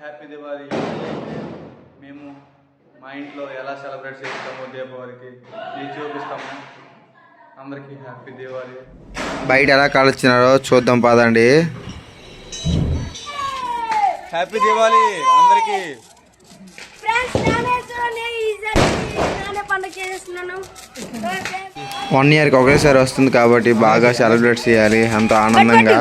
Happy Diwali. మేము మా ఇంట్లో ఎలా సెలబ్రేట్ చేస్తామో దీపావళికి మీకు చూపిస్తాము. అందరికీ హ్యాపీ దివాళీ. బయట ఎలా కాల్చున్నారో చూద్దాం పదండి. హ్యాపీ దివాళీ అందరికి. 1 yearకి ఒకేసారి వస్తుంది కాబట్టి బాగా సెలబ్రేట్ చేయాలి ఎంతో ఆనందంగా.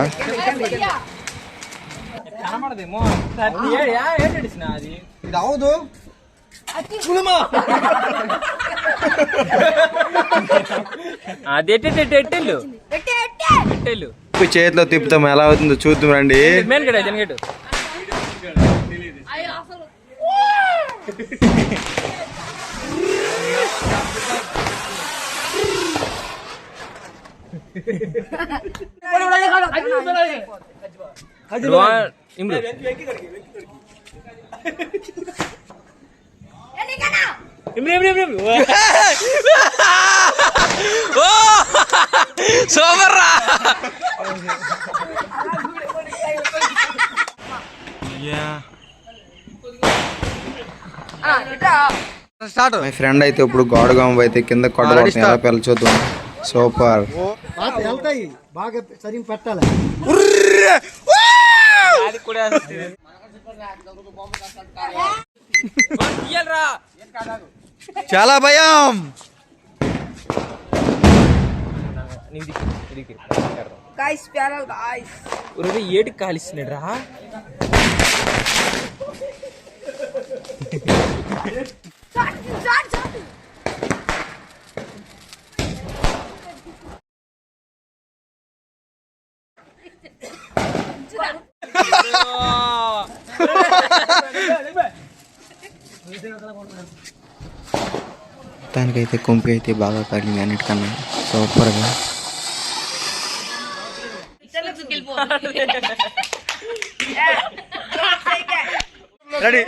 చేతిలో తిప్పుతాం ఎలా అవుతుందో చూద్దాం రండి. మై ఫ్రెండ్ అయితే ఇప్పుడు గోడగాం అయితే కింద కొట్టబడుతుంది. ఎలా పెళ్ళచూద్దాం. సూపర్. బాగా సరిగ్గా పెట్టాలి. చాలా భయం. ఏటికి కాలిస్తున్నాడు రా. దానికైతే కొంపి అయితే బాగా పడింది అన్నిటికన్నా సూపర్గా. Ready.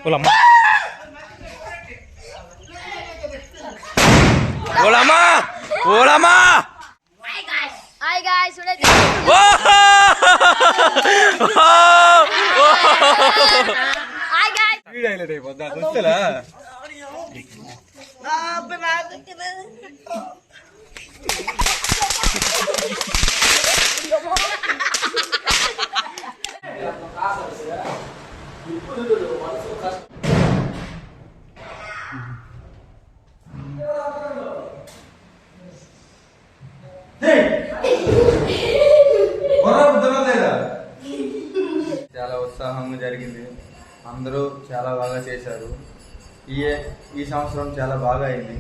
Ulama. Ulama. Ulama. Hi guys. Hi guys. Hi guys. Video highlight అయిపోద్దా చూస్తలా. చాలా ఉత్సాహంగా జరిగింది. అందరూ చాలా బాగా చేశారు. ఈ సంవత్సరం చాలా బాగా అయింది.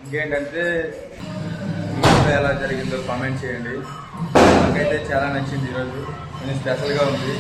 ఇంకేంటంటే ఎలా జరిగిందో కామెంట్ చేయండి. నాకైతే చాలా నచ్చింది. ఈరోజు నేను స్పెషల్గా ఉంది.